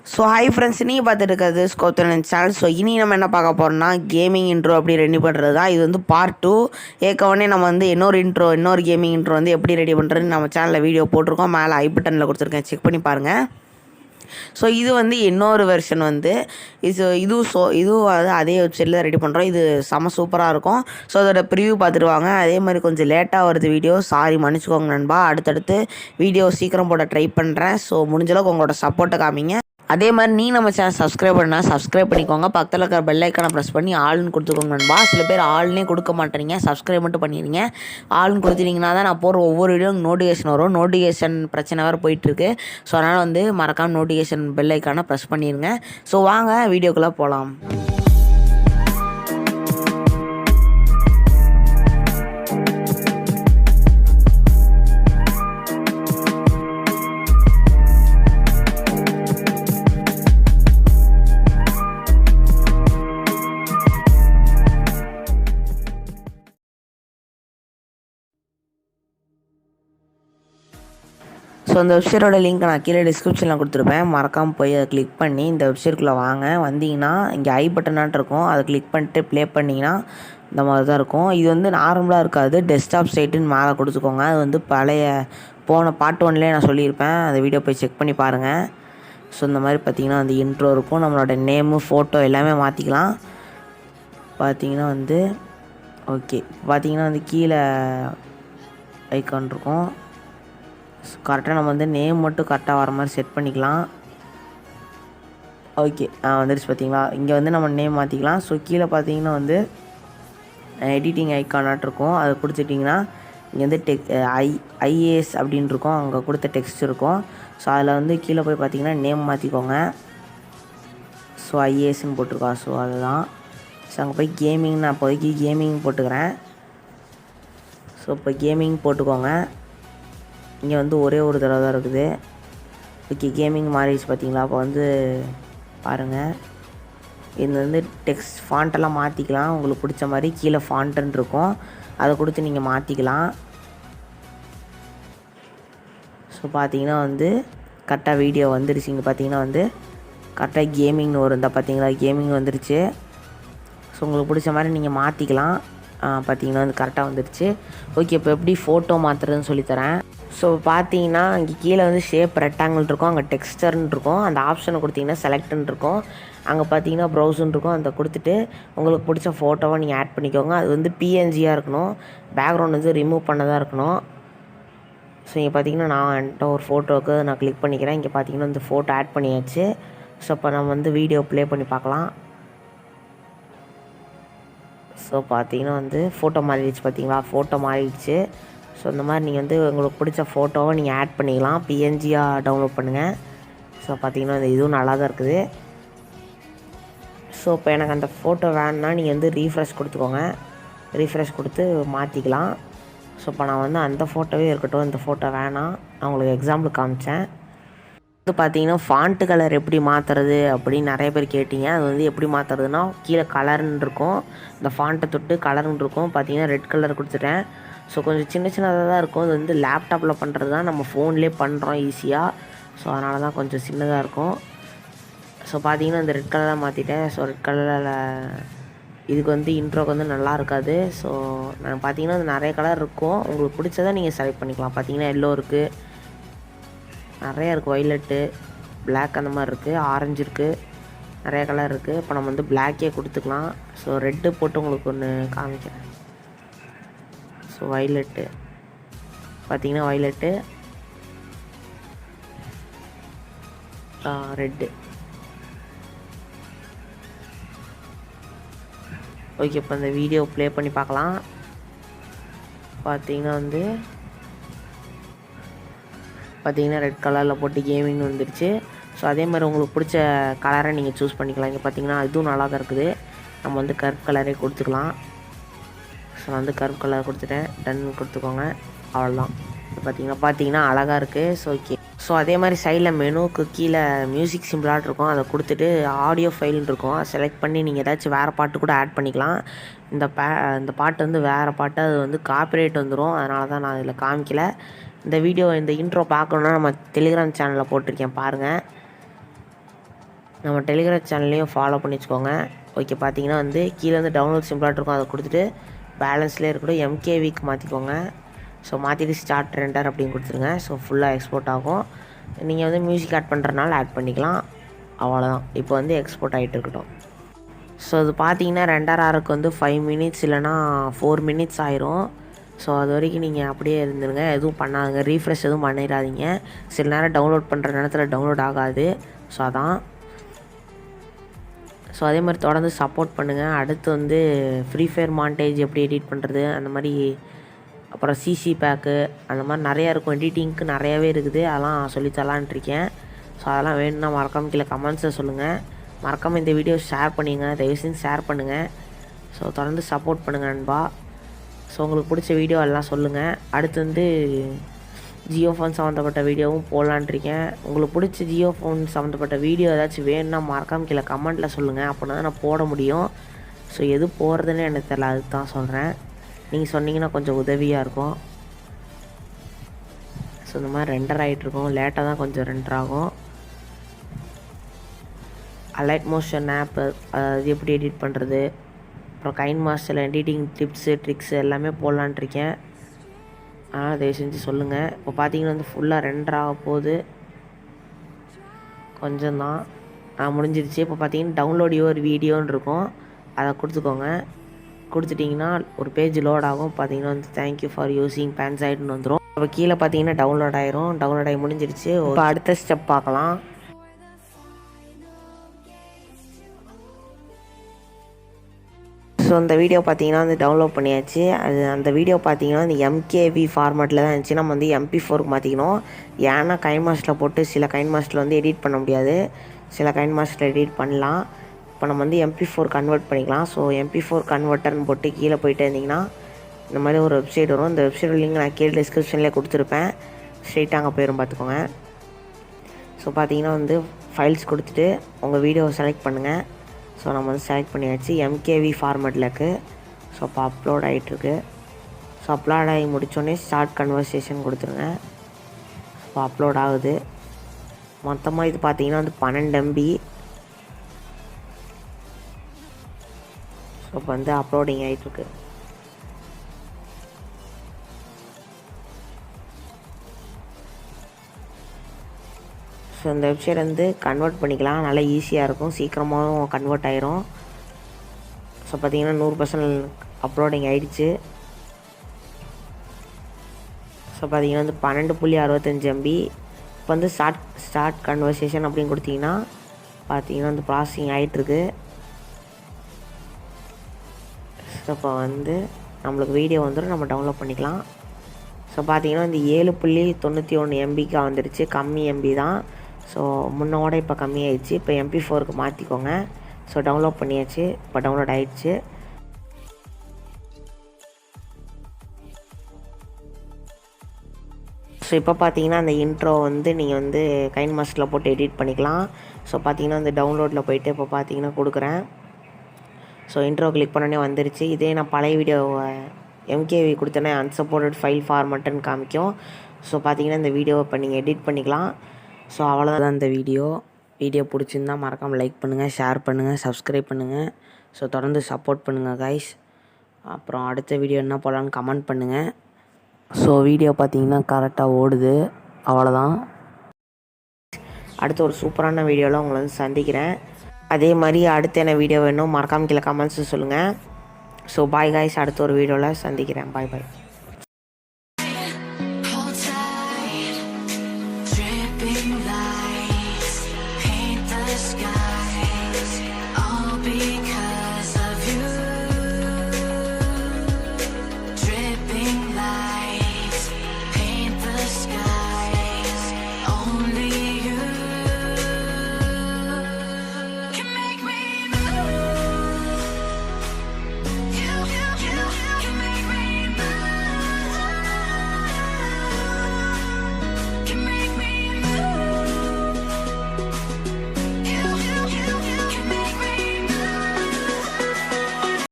So hi friends, நீங்கள் பார்த்துட்டு இருக்கிறது ஸ்கோப்தமிழன் சேனல். ஸோ இனி நம்ம என்ன பார்க்க போகிறோம்னா கேமிங் இன்ட்ரோ அப்படி ரெடி பண்ணுறது தான். இது வந்து பார்ட் 2. ஏற்கனவே நம்ம வந்து இன்னொரு கேமிங் இன்ட்ரோ வந்து எப்படி ரெடி பண்ணுறதுன்னு நம்ம சேனலில் வீடியோ போட்டிருக்கோம். மேலே ஐ பட்டனில் கொடுத்துருக்கேன், செக் பண்ணி பாருங்கள். ஸோ இது வந்து இன்னொரு வெர்ஷன் வந்து இதுவும் வந்து அதே வெப்சைட்டில் ரெடி பண்ணுறோம். இது செம சூப்பராக இருக்கும். ஸோ அதோட ப்ரிவ்யூ பார்த்துட்டு வாங்க. அதே மாதிரி கொஞ்சம் லேட்டாக வருது வீடியோ, சாரி மன்னிச்சுக்கோங்க நண்பா. அடுத்தடுத்து வீடியோ சீக்கிரம் போட ட்ரை பண்ணுறேன். ஸோ முடிஞ்சளவுக்கு உங்களோட சப்போர்ட்டை காமிங்க. அதே மாதிரி நீ நம்ம சேனல் சப்ஸ்கிரைப் பண்ணால் சப்ஸ்கிரைப் பண்ணிக்கோங்க. பக்கத்தில் இருக்கிற பெல் ஐக்கானை ப்ரெஸ் பண்ணி ஆள்னு கொடுத்துக்கோங்க நண்பா. சில பேர் ஆள்னே கொடுக்க மாட்டேறீங்க, சப்ஸ்கிரைப் மட்டும் பண்ணிடுங்க. ஆள்னு கொடுத்துட்டிங்கன்னா தான் நான் போகிற ஒவ்வொரு வீடியோ நோட்டிஃபிகேஷன் வரும். நோட்டிஃபிகேஷன் பிரச்சனை வேறு போயிட்டுருக்கு. ஸோ அதனால் வந்து மறக்காமல் நோட்டிஃபிகேஷன் பெல் ஐக்கானை ப்ரெஸ் பண்ணிடுங்க. ஸோ வாங்க வீடியோக்குள்ளே போகலாம். ஸோ அந்த வெப்சைட்டோட லிங்க் நான் கீழே டிஸ்கிரிப்ஷனில் கொடுத்துருப்பேன். மறக்காமல் போய் அதை கிளிக் பண்ணி இந்த வெப்சைட்குள்ளே வாங்க. வந்தீங்கன்னா இங்கே ஐ பட்டனாட்டு இருக்கும், அதை கிளிக் பண்ணிட்டு ப்ளே பண்ணிங்கன்னா இந்த மாதிரி தான் இருக்கும். இது வந்து நார்மலாக இருக்காது, டெஸ்க்டாப் சைட்டுன்னு மேலே கொடுத்துக்கோங்க. அது வந்து பழைய போன பார்ட் 1லேயே நான் சொல்லியிருப்பேன், அந்த வீடியோ போய் செக் பண்ணி பாருங்கள். ஸோ இந்த மாதிரி பார்த்திங்கன்னா அந்த இன்ட்ரோ இருக்கும். நம்மளோட நேமு, ஃபோட்டோ எல்லாமே மாற்றிக்கலாம். பார்த்திங்கன்னா வந்து ஓகே, பார்த்திங்கன்னா வந்து கீழே ஐக்கான் இருக்கும். கரெக்டாக நம்ம வந்து நேம் மட்டும் கரெக்டாக வர மாதிரி செட் பண்ணிக்கலாம். ஓகே, வந்துடுச்சு பார்த்தீங்களா. இங்கே வந்து நம்ம நேம் மாற்றிக்கலாம். ஸோ கீழே பார்த்தீங்கன்னா வந்து எடிட்டிங் ஐக்கானாட் இருக்கும், அதை கொடுத்துட்டிங்கன்னா இங்கே வந்து ஐஏஎஸ் அப்படின்னு இருக்கும், அங்கே கொடுத்த டெக்ஸ்ட் இருக்கும். ஸோ அதில் வந்து கீழே போய் பார்த்தீங்கன்னா நேம் மாற்றிக்கோங்க. ஸோ ஐஏஎஸ்ன்னு போட்டிருக்கா, ஸோ அதுதான். ஸோ அங்கே போய் கேமிங், நான் இப்போதைக்கு கேமிங் போட்டுக்கிறேன். ஸோ இப்போ கேமிங் போட்டுக்கோங்க. இங்கே வந்து ஒரே ஒரு தடவை தான் இருக்குது. ஓகே, கேமிங் மாறிடுச்சு பார்த்தீங்களா. அப்போ வந்து பாருங்கள், இது வந்து டெக்ஸ்ட் ஃபாண்ட்டெல்லாம் மாற்றிக்கலாம். உங்களுக்கு பிடிச்ச மாதிரி கீழே ஃபாண்ட்டுன்னு இருக்கும், அதை கொடுத்து நீங்கள் மாற்றிக்கலாம். ஸோ பார்த்தீங்கன்னா வந்து கரெக்டாக வீடியோ வந்துருச்சு. இங்கே பார்த்தீங்கன்னா வந்து கரெக்டாக கேமிங்னு வரும். இந்த பார்த்தீங்களா, கேமிங் வந்துருச்சு. ஸோ உங்களுக்கு பிடிச்ச மாதிரி நீங்கள் மாற்றிக்கலாம். பார்த்தீங்கன்னா வந்து கரெக்டாக வந்துருச்சு. ஓகே, இப்போ எப்படி ஃபோட்டோ மாற்றுறதுன்னு சொல்லித்தரேன். ஸோ பார்த்தீங்கன்னா இங்கே கீழே வந்து ஷேப் ரெக்டாங்கிள் இருக்கும், அங்கே டெக்ஸ்டர்னு இருக்கும். அந்த ஆப்ஷனை கொடுத்தீங்கன்னா செலக்ட்னு இருக்கும். அங்கே பார்த்தீங்கன்னா ப்ரௌஸ்ன்னு இருக்கும், அந்த கொடுத்துட்டு உங்களுக்கு பிடிச்ச ஃபோட்டோவை நீங்கள் ஆட் பண்ணிக்கோங்க. அது வந்து பிஎன்ஜியாக இருக்கணும், பேக்ரவுண்ட் வந்து ரிமூவ் பண்ணதாக இருக்கணும். ஸோ இங்கே பார்த்தீங்கன்னா நான் என்கிட்ட ஒரு ஃபோட்டோவுக்கு நான் கிளிக் பண்ணிக்கிறேன். இங்கே பார்த்தீங்கன்னா இந்த ஃபோட்டோ ஆட் பண்ணியாச்சு. ஸோ இப்போ நம்ம வந்து வீடியோ ப்ளே பண்ணி பார்க்கலாம். ஸோ பார்த்தீங்கன்னா வந்து ஃபோட்டோ மாறிடுச்சு பார்த்தீங்களா, ஃபோட்டோ மாறிடுச்சு. ஸோ இந்த மாதிரி நீங்கள் வந்து உங்களுக்கு பிடிச்ச ஃபோட்டோவை நீங்கள் ஆட் பண்ணிக்கலாம், பிஎன்ஜியாக டவுன்லோட் பண்ணுங்கள். ஸோ பார்த்தீங்கன்னா இதுவும் நல்லா தான் இருக்குது. ஸோ இப்போ எனக்கு அந்த ஃபோட்டோ வேணுன்னா நீங்கள் வந்து ரீஃப்ரெஷ் கொடுத்துக்கோங்க, ரீஃப்ரெஷ் கொடுத்து மாற்றிக்கலாம். ஸோ இப்போ நான் வந்து அந்த ஃபோட்டோவே இருக்கட்டும், இந்த ஃபோட்டோ வேணாம், நான் உங்களுக்கு எக்ஸாம்பிள் காமிச்சேன். வந்து பார்த்தீங்கன்னா ஃபாண்ட்டு கலர் எப்படி மாற்றுறது அப்படின்னு நிறைய பேர் கேட்டிங்க. அது வந்து எப்படி மாற்றுறதுன்னா கீழே கலர்னு இருக்கும், இந்த ஃபாண்ட்டை தொட்டு கலர்னு இருக்கும். பார்த்தீங்கன்னா ரெட் கலர் கொடுத்துட்டேன். ஸோ கொஞ்சம் சின்னதாக தான் இருக்கும். இது வந்து லேப்டாப்பில் பண்ணுறது தான், நம்ம ஃபோன்லேயே பண்ணுறோம் ஈஸியாக. ஸோ அதனால தான் கொஞ்சம் சின்னதாக இருக்கும். ஸோ பார்த்தீங்கன்னா இந்த ரெட் கலராக மாற்றிட்டேன். ஸோ ரெட் கலரில் இதுக்கு வந்து இன்ட்ரோக்கு வந்து நல்லா இருக்காது. ஸோ நான் பார்த்தீங்கன்னா அது நிறைய கலர் இருக்கும், உங்களுக்கு பிடிச்சதை நீங்கள் செலக்ட் பண்ணிக்கலாம். பார்த்தீங்கன்னா எல்லோ இருக்குது, நிறையா இருக்குது, வைலட்டு, பிளாக் அந்த மாதிரி இருக்குது, ஆரஞ்சு இருக்குது, நிறைய கலர் இருக்குது. இப்போ நம்ம வந்து பிளாக்கே கொடுத்துக்கலாம். ஸோ ரெட்டு போட்டு உங்களுக்கு ஒன்று காமிக்கிறேன். ஸோ வைலட்டு பார்த்தீங்கன்னா வைலட்டு, ரெட்டு. ஓகே, இப்போ இந்த வீடியோ ப்ளே பண்ணி பார்க்கலாம். பார்த்தீங்கன்னா வந்து பார்த்தீங்கன்னா ரெட் கலரில் போட்டு கேமிங் வந்துடுச்சு. ஸோ அதே மாதிரி உங்களுக்கு பிடிச்ச கலரை நீங்கள் சூஸ் பண்ணிக்கலாம். இங்கே பார்த்தீங்கன்னா இதுவும் நல்லா தான் இருக்குது. நம்ம வந்து கருப்பு கலரே கொடுத்துக்கலாம். ஸோ நான் வந்து கருப்பு கலர் கொடுத்துட்டேன், டன் கொடுத்துக்கோங்க, அவ்வளோதான். பார்த்தீங்கன்னா அழகாக இருக்குது. ஸோ ஓகே, ஸோ அதே மாதிரி சைடில் மெனுவுக்கு கீழே மியூசிக் சிம்பிளாக இருக்கும், அதை கொடுத்துட்டு ஆடியோ ஃபைல்னு இருக்கும், அதை செலக்ட் பண்ணி நீங்கள் ஏதாச்சும் வேறு பாட்டு கூட ஆட் பண்ணிக்கலாம். இந்த பாட்டு வந்து வேறு பாட்டு, அது வந்து காப்பிரைட் வந்துடும், அதனால தான் நான் இதில் காமிக்கல. இந்த இன்ட்ரோ பார்க்கணுன்னா நம்ம டெலிகிராம் சேனலில் போட்டிருக்கேன் பாருங்கள். நம்ம டெலிகிராம் சேனல்லையும் ஃபாலோ பண்ணி வச்சுக்கோங்க. ஓகே, பார்த்தீங்கன்னா வந்து கீழே வந்து டவுன்லோட் சிம்பிளாக இருக்கும், அதை கொடுத்துட்டு பேலன்ஸ்லேயே இருக்கட்டும் எம்கேவிக்கு மாற்றிக்கோங்க. ஸோ மாற்றிட்டு ஸ்டார்ட் ரெண்டர் அப்படின்னு கொடுத்துருங்க. ஸோ ஃபுல்லாக எக்ஸ்போர்ட் ஆகும். நீங்கள் வந்து மியூசிக் ஆட் பண்ணுறதுனால ஆட் பண்ணிக்கலாம். அவ்வளோதான். இப்போ வந்து எக்ஸ்போர்ட் ஆகிட்டு இருக்கட்டும். ஸோ அது பார்த்தீங்கன்னா ரெண்டர் ஆருக்கு வந்து 5 மினிட்ஸ் இல்லைனா 4 மினிட்ஸ் ஆயிரும். ஸோ அது வரைக்கும் நீங்கள் அப்படியே இருந்துருங்க, எதுவும் பண்ணாதுங்க, ரீஃப்ரெஷ் எதுவும் பண்ணிடாதீங்க. சில நேரம் டவுன்லோட் பண்ணுற நேரத்தில் டவுன்லோட் ஆகாது. ஸோ அதான். ஸோ அதே மாதிரி தொடர்ந்து சப்போர்ட் பண்ணுங்கள். அடுத்து வந்து ஃப்ரீ ஃபயர் மாண்டேஜ் எப்படி எடிட் பண்ணுறது அந்த மாதிரி, அப்புறம் சிசி பேக்கு அந்த மாதிரி நிறையா இருக்கும். எடிட்டிங்க்கு நிறையாவே இருக்குது, அதெல்லாம் சொல்லித்தரலான்ட்ருக்கேன். ஸோ அதெல்லாம் வேணும்னா மறக்காமல் கீழே கமெண்ட்ஸை சொல்லுங்கள். மறக்காமல் இந்த வீடியோ ஷேர் பண்ணிங்க, தயவு செஞ்சு ஷேர் பண்ணுங்கள். ஸோ தொடர்ந்து சப்போர்ட் பண்ணுங்கள் நண்பா. ஸோ உங்களுக்கு பிடிச்ச வீடியோ எல்லாம் சொல்லுங்கள். அடுத்து வந்து ஜியோ ஃபோன் சம்மந்தப்பட்ட வீடியோவும் போடலான்ட்ருக்கேன். உங்களுக்கு பிடிச்ச ஜியோ ஃபோன் சம்மந்தப்பட்ட வீடியோ ஏதாச்சும் வேணும்னா மறக்காமல் கீழே கமெண்ட்டில் சொல்லுங்கள். அப்படின்னா தான் நான் போட முடியும். ஸோ எது போடுறதுன்னு எனக்கு தெரியல, அதுக்கு தான் சொல்கிறேன். நீங்கள் சொன்னீங்கன்னா கொஞ்சம் உதவியாக இருக்கும். ஸோ இந்த மாதிரி ரெண்டர் ஆகிட்ருக்கும், லேட்டாக தான் கொஞ்சம் ரெண்டர் ஆகும். அலைட் மோஷன் ஆப்பு அது எப்படி எடிட் பண்ணுறது, அப்புறம் கைன் மாஸ்டரில் எடிட்டிங் டிப்ஸு ட்ரிக்ஸு எல்லாமே போடலான்ட்ருக்கேன். அதனால் தயவு செஞ்சு சொல்லுங்கள். இப்போ பார்த்தீங்கன்னா வந்து ஃபுல்லாக ரெண்டர் ஆக போகுது, கொஞ்சம்தான் முடிஞ்சிருச்சு. இப்போ பார்த்தீங்கன்னா டவுன்லோட் யுவர் வீடியோன்னு இருக்கும், அதை கொடுத்துக்கோங்க. கொடுத்துட்டிங்கன்னா ஒரு பேஜ் லோட் ஆகும். பார்த்தீங்கன்னா வந்து தேங்க்யூ ஃபார் யூஸிங் பேன்சைட்னு வந்துடும். இப்போ கீழே பார்த்தீங்கன்னா டவுன்லோட் ஆயிரும். டவுன்லோட் ஆகி முடிஞ்சிருச்சு. இப்போ அடுத்த ஸ்டெப் பார்க்கலாம். ஸோ அந்த வீடியோ பார்த்தீங்கன்னா வந்து டவுன்லோட் பண்ணியாச்சு. அந்த வீடியோ பார்த்தீங்கன்னா இந்த எம்கேவி ஃபார்மேட்டில் தான் இருந்துச்சு. நம்ம வந்து MP4க்கு மாற்றிக்கணும். ஏன்னா கைன் மாஸ்டரில் போட்டு சில கைன் மாஸ்டரில் வந்து எடிட் பண்ண முடியாது, சில கைன் மாஸ்டரில் எடிட் பண்ணலாம். இப்போ நம்ம வந்து MP4 கன்வெர்ட் பண்ணிக்கலாம். ஸோ MP4 கன்வெர்ட்டர்னு போட்டு கீழே போயிட்டே இருந்திங்கன்னா இந்த மாதிரி ஒரு வெப்சைட் வரும். இந்த வெப்சைட் லிங்க் நான் கீழே டிஸ்கிரிப்ஷன்லேயே கொடுத்துருப்பேன், ஸ்ட்ரெயிட்டாக அங்கே போயிடும், பார்த்துக்கோங்க. ஸோ பார்த்தீங்கன்னா வந்து ஃபைல்ஸ் கொடுத்துட்டு உங்கள் வீடியோவை செலக்ட் பண்ணுங்கள். ஸோ நம்ம வந்து செலக்ட் பண்ணியாச்சு, எம்கேவி ஃபார்மேட்டில் இருக்குது. ஸோ இப்போ அப்லோட் ஆகிட்டுருக்கு. ஸோ அப்லோட் ஆகி முடித்தோடனே ஸ்டார்ட் கன்வர்சேஷன் கொடுத்துருங்க. இப்போ அப்லோட் ஆகுது. மொத்தமாக இது பார்த்தீங்கன்னா வந்து 12 MB. ஸோ இப்போ வந்து அப்லோடிங் ஆகிட்டுருக்கு. ஸோ இந்த வெப்சைட் வந்து கன்வெர்ட் பண்ணிக்கலாம், நல்லா ஈஸியாக இருக்கும், சீக்கிரமாகவும் கன்வெர்ட் ஆயிரும். ஸோ பார்த்தீங்கன்னா 100% அப்லோடிங் ஆகிடுச்சு. ஸோ பார்த்தீங்கன்னா வந்து 12.65 MB. இப்போ வந்து ஸ்டார்ட் கன்வர்சேஷன் அப்படின்னு கொடுத்தீங்கன்னா பார்த்தீங்கன்னா வந்து ப்ராசஸிங் ஆகிட்டுருக்கு. ஸோ இப்போ வந்து நம்மளுக்கு வீடியோ வந்துடும், நம்ம டவுன்லோட் பண்ணிக்கலாம். ஸோ பார்த்தீங்கன்னா இந்த 7.91 MBக்கு வந்துடுச்சு, கம்மி MB தான். ஸோ முன்னோட இப்போ கம்மியாயிடுச்சு. இப்போ MP4க்கு மாற்றிக்கோங்க. ஸோ டவுன்லோட் பண்ணியாச்சு, இப்போ டவுன்லோட் ஆகிடுச்சு. ஸோ இப்போ பார்த்தீங்கன்னா அந்த இன்ட்ரோ வந்து நீங்கள் வந்து கைன் மாஸ்டரில் போட்டு எடிட் பண்ணிக்கலாம். ஸோ பார்த்தீங்கன்னா அந்த டவுன்லோடில் போய்ட்டு இப்போ பார்த்தீங்கன்னா கொடுக்குறேன். ஸோ இன்ட்ரோ கிளிக் பண்ணோடனே வந்துருச்சு. இதே நான் பழைய வீடியோ எம்கேவி கொடுத்தேன்னா அன்சப்போர்ட்டட் ஃபைல் ஃபார்மேட்டுன்னு காமிக்கும். ஸோ பார்த்தீங்கன்னா இந்த வீடியோவை இப்போ நீங்கள் எடிட் பண்ணிக்கலாம். ஸோ அவ்வளோதான் இந்த வீடியோ பிடிச்சிருந்தா மறக்காமல் லைக் பண்ணுங்கள், ஷேர் பண்ணுங்கள், சப்ஸ்கிரைப் பண்ணுங்கள். ஸோ தொடர்ந்து சப்போர்ட் பண்ணுங்கள் கைஸ். அப்புறம் அடுத்த வீடியோ என்ன போடலான்னு கமெண்ட் பண்ணுங்கள். ஸோ வீடியோ பார்த்தீங்கன்னா கரெக்டாக ஓடுது. அவ்வளோதான். அடுத்த ஒரு சூப்பரான வீடியோவில் உங்களை வந்து சந்திக்கிறேன். அதே மாதிரி அடுத்து என்ன வீடியோ வேணும் மறக்காமல் கீழே கமெண்ட்ஸு சொல்லுங்கள். ஸோ பாய் கைஸ், அடுத்த ஒரு வீடியோவில் சந்திக்கிறேன். பாய் பாய்.